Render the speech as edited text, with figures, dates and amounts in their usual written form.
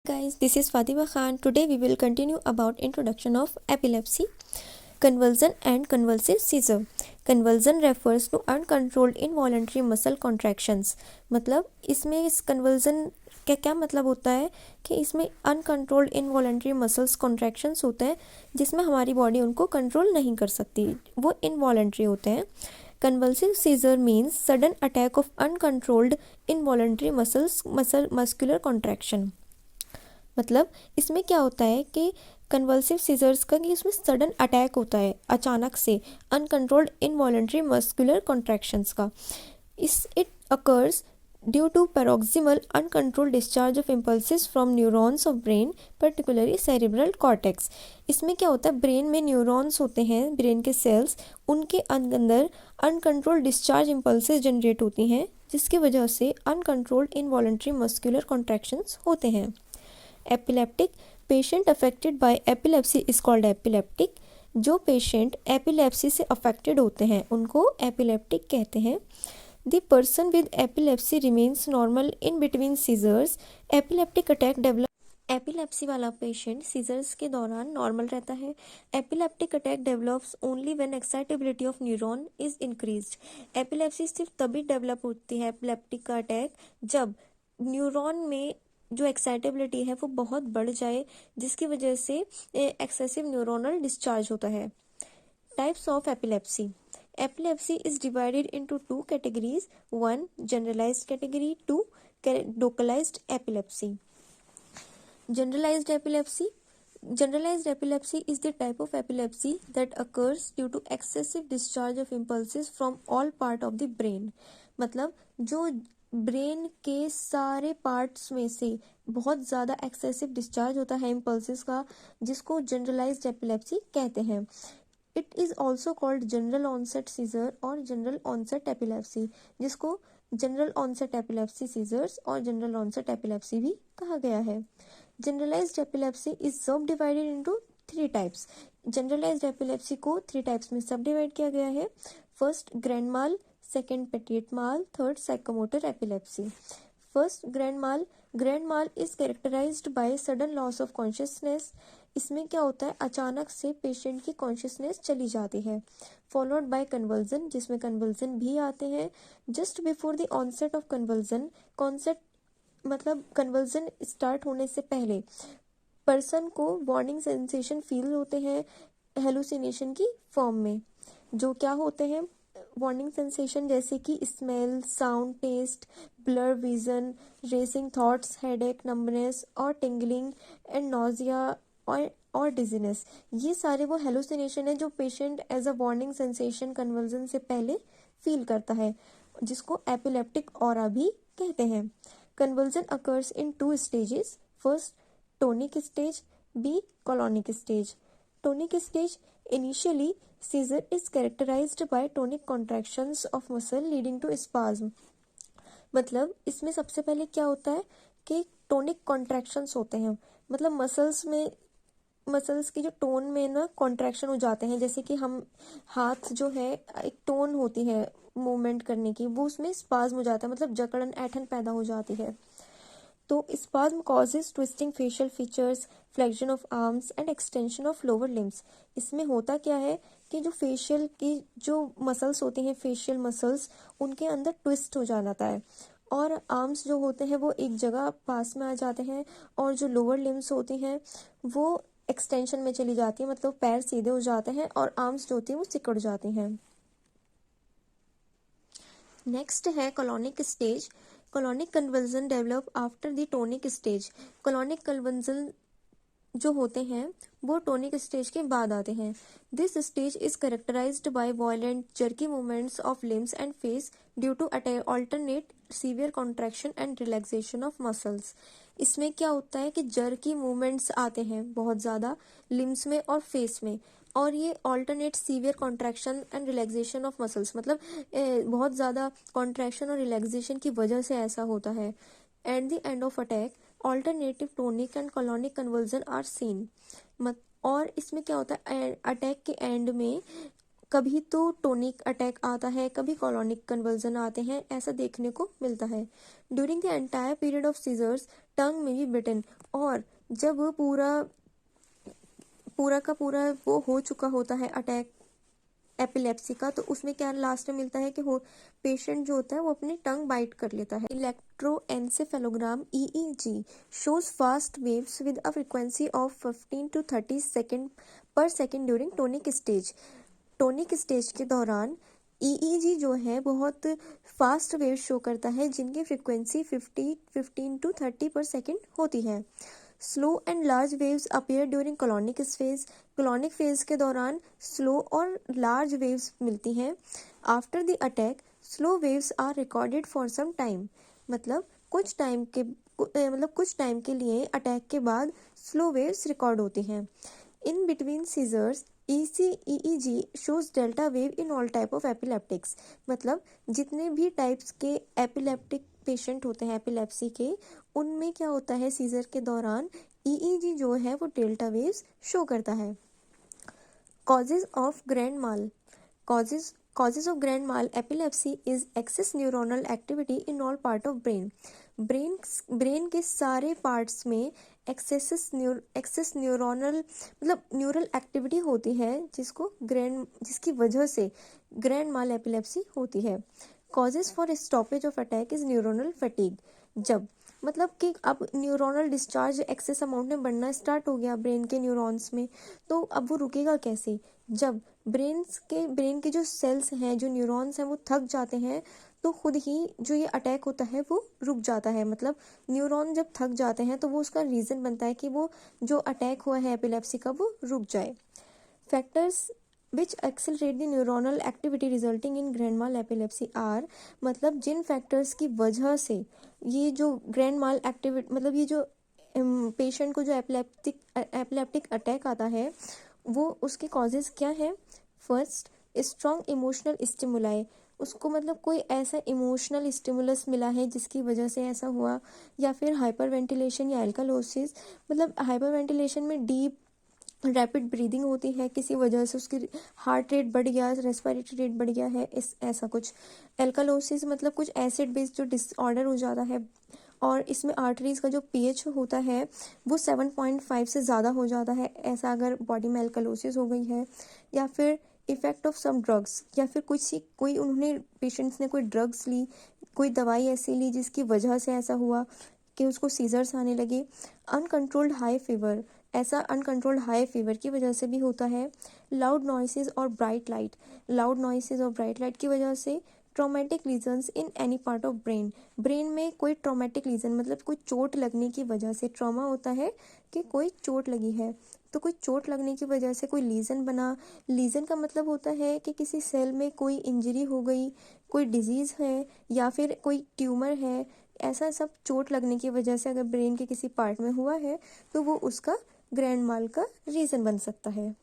Guys, this is Fatima Khan. Today we will continue about introduction of epilepsy, convulsion and convulsive seizure. Convulsion refers to uncontrolled involuntary muscle contractions. मतलब इसमें इस convulsion का क्या मतलब होता है कि इसमें अनकंट्रोल्ड इनवॉलंटरी मसल्स कॉन्ट्रैक्शंस होते हैं जिसमें हमारी बॉडी उनको कंट्रोल नहीं कर सकती, वो इनवॉलंटरी होते हैं. Convulsive seizure means sudden attack of uncontrolled involuntary muscular contraction. मतलब इसमें क्या होता है कि कन्वल्सिव सीजर्स का कि इसमें सडन अटैक होता है अचानक से अनकंट्रोल्ड इनवॉलंटरी मस्कुलर कॉन्ट्रैक्शंस का. It occurs due to paroxysmal uncontrolled discharge of impulses from neurons of brain, particularly cerebral cortex. इसमें क्या होता है, ब्रेन में न्यूरॉन्स होते हैं, ब्रेन के सेल्स, उनके अंदर अनकंट्रोल्ड डिस्चार्ज इम्पल्सिस जनरेट होती हैं जिसकी वजह से अनकंट्रोल्ड इनवॉलंटरी मस्कुलर कॉन्ट्रैक्शंस होते हैं. Epileptic patient affected by epilepsy is called epileptic. जो पेशेंट एपिलेप्सी से अफेक्टेड होते हैं उनको एपिलेप्टिक कहते हैं. The person with epilepsy remains normal in between seizures. Epileptic attack develop epilepsy वाला पेशेंट सीजर्स के दौरान नॉर्मल रहता है. Epileptic attack develops only when excitability of neuron is increased. Epilepsy सिर्फ तभी डेवलप होती है एपिलेप्टिक का अटैक जब न्यूरॉन में जो एक्साइटेबिलिटी है वो बहुत बढ़ जाए जिसकी वजह से एक्सेसिव न्यूरोनल डिस्चार्ज होता है. Types of epilepsy. Epilepsy is divided into two categories. 1 generalised category, 2 localised epilepsy. Generalised epilepsy. Generalized epilepsy is the type of epilepsy that occurs due to excessive discharge of impulses from all part of the brain. मतलब जो brain के सारे parts में से बहुत ज़्यादा excessive discharge होता है इम्पल्सिस का, जिसको जनरलाइज्ड एपिलेप्सी कहते हैं. It is also called general onset seizure और जनरल ऑनसेट एपिलेप्सी, जिसको जनरल ऑनसेट एपिलेप्सी सीजर्स और जनरल ऑनसेट एपिलेप्सी भी कहा गया है. Generalised epilepsy is subdivided into 3 types. Generalised epilepsy को 3 टाइप्स में सब डिवाइड किया गया है. First grand mal, second petit mal, third psychomotor epilepsy. First grand mal. Grand mal is characterised by sudden loss of consciousness. इसमें क्या होता है, अचानक से पेशेंट की कॉन्शियसनेस चली जाती है. फॉलोड बाय कन्वल्जन, जिसमें कन्वल्जन भी आते हैं. Just before the onset of convulsion, concept मतलब कन्वल्जन स्टार्ट होने से पहले पर्सन को वार्निंग सेंसेशन फील होते हैं हेलुसिनेशन की फॉर्म में. जो क्या होते हैं वार्निंग सेंसेशन, जैसे कि smell, sound, taste, blur vision, racing thoughts, headache, numbness और टिंगलिंग एंड नोजिया और डिजीनेस. ये सारे वो हेलुसिनेशन है जो patient as a warning sensation convulsion से पहले फील करता है, जिसको एपिलेप्टिक ऑरा भी कहते हैं. Convulsion occurs in 2 stages. First, tonic stage. B, colonic stage. Tonic stage. Initially, seizure is characterized by tonic contractions of muscle leading to spasm. मतलब इसमें सबसे पहले क्या होता है कि टोनिक कॉन्ट्रैक्शंस होते हैं. मतलब मसल्स की जो टोन में ना कॉन्ट्रैक्शन हो जाते हैं, जैसे कि हम हाथ जो है एक टोन होती है मूवमेंट करने की, वो उसमें स्पाज्म हो जाता है, मतलब जकड़न ऐठन पैदा हो जाती है. तो spasm causes twisting facial features, flexion of arms and extension of lower limbs. इसमें होता क्या है कि जो फेशियल की जो मसल्स होती हैं, फेशियल मसल्स, उनके अंदर ट्विस्ट हो जाता है और आर्म्स जो होते हैं वो एक जगह पास में आ जाते हैं और जो लोअर लिम्स होती हैं वो एक्सटेंशन में चली जाती है, मतलब पैर सीधे हो जाते हैं और आर्म्स जो होती हैं वो सिकुड़ जाती हैं. नेक्स्ट है colonic stage. Colonic convulsion develop after the tonic stage. Colonic convulsion जो होते हैं वो टोनिक स्टेज के बाद आते हैं. This stage is characterised by violent jerky movements of limbs and face due to alternate severe contraction and relaxation of muscles. इसमें क्या होता है कि जर्की मूवमेंट्स आते हैं बहुत ज़्यादा लिम्स में और फेस में, और ये alternate severe contraction and relaxation of muscles, मतलब बहुत ज़्यादा कॉन्ट्रैक्शन और रिलैक्सेशन की वजह से ऐसा होता है. At the end of attack alternative tonic and colonic conversion are seen. और इसमें क्या होता है, अटैक के एंड में कभी तो टोनिक अटैक आता है, कभी कॉलोनिक कन्वर्जन आते हैं, ऐसा देखने को मिलता है. During the entire period of seizures tongue may be बिटन, और जब पूरा का पूरा वो हो चुका होता है अटैक एपिलेप्सी का, तो उसमें क्या लास्ट में मिलता है कि हो पेशेंट जो होता है वो अपनी टंग बाइट कर लेता है। इलेक्ट्रोएन्सेफेलोग्राम EEG shows fast waves with a frequency of 15 to 30 second पर second during tonic stage. Tonic stage के दौरान EEG जो है बहुत फास्ट वेव शो करता है जिनकी फ्रिक्वेंसी 15 to 30 पर सेकेंड होती है। Slow and large waves appear during clonic phase. Clonic phase के दौरान स्लो और लार्ज वेव्स मिलती हैं। After the attack slow waves are recorded for some time, मतलब कुछ टाइम के लिए अटैक के बाद स्लो वेव्स रिकॉर्ड होती हैं। In between seizures EEG shows delta wave in all type of epileptics, मतलब जितने भी टाइप्स के एपिलेप्टिक पेशेंट होते हैं एपिलेप्सी के, उनमें क्या होता है सीजर के दौरान EEG जो है वो डेल्टा वेव्स शो करता है। Causes of grand mall Causes of grand mal epilepsy is excess neuronal activity in all part of brain. Brain के सारे पार्ट्स में एक्सेस न्यूरोनल मतलब न्यूरल एक्टिविटी होती है जिसकी वजह से ग्रैंड माल एपिलेप्सी होती है। Causes for stoppage of attack is neuronal fatigue, जब मतलब कि अब न्यूरोनल डिस्चार्ज एक्सेस अमाउंट में बढ़ना स्टार्ट हो गया ब्रेन के न्यूरॉन्स में, तो अब वो रुकेगा कैसे? जब ब्रेन के जो सेल्स हैं, जो न्यूरॉन्स हैं, वो थक जाते हैं, तो खुद ही जो ये अटैक होता है वो रुक जाता है। मतलब न्यूरॉन जब थक जाते हैं तो वो उसका रीज़न बनता है कि वो जो अटैक हुआ है एपिलेप्सी का वो रुक जाए। Factors which accelerate the neuronal activity resulting in grand mal epilepsy are, मतलब जिन फैक्टर्स की वजह से ये जो ग्रैंड माल एक्टिविटी मतलब ये जो पेशेंट को जो एपिलेप्टिक अटैक आता है वो उसके कॉजेज क्या है? फर्स्ट, स्ट्रॉन्ग इमोशनल स्टिमुलाई, उसको मतलब कोई ऐसा इमोशनल स्टिमुलस मिला है जिसकी वजह से ऐसा हुआ, या फिर हाइपर वेंटिलेशन या एल्कालोसिस, मतलब हाइपर वेंटिलेशन में डीप रैपिड ब्रीदिंग होती है, किसी वजह से उसकी हार्ट रेट बढ़ गया, रेस्पिरेटरी रेट बढ़ गया है, ऐसा कुछ। एल्कालोसिस मतलब कुछ एसिड बेस्ड जो डिसऑर्डर हो जाता है, और इसमें आर्टरीज का जो pH होता है वो 7.5 से ज़्यादा हो जाता है, ऐसा अगर बॉडी में एल्कालोसिस हो गई है। या फिर इफेक्ट ऑफ सम ड्रग्स, या फिर कोई उन्होंने पेशेंट्स ने कोई ड्रग्स ली, कोई दवाई ऐसी ली जिसकी वजह से ऐसा हुआ कि उसको सीजर्स आने लगे। अनकंट्रोल्ड हाई फीवर, ऐसा अनकंट्रोल्ड हाई फीवर की वजह से भी होता है। लाउड नॉइसेज और ब्राइट लाइट की वजह से। Traumatic lesions in any part of brain में कोई ट्रॉमेटिक लीजन मतलब कोई चोट लगने की वजह से, ट्रॉमा होता है कि कोई चोट लगी है, तो कोई चोट लगने की वजह से कोई लीजन बना। लीजन का मतलब होता है कि किसी सेल में कोई इंजरी हो गई, कोई डिजीज़ है, या फिर कोई ट्यूमर है, ऐसा सब चोट लगने की वजह से अगर ब्रेन के किसी पार्ट में हुआ है तो वो उसका ग्रैंड माल का रीज़न बन सकता है।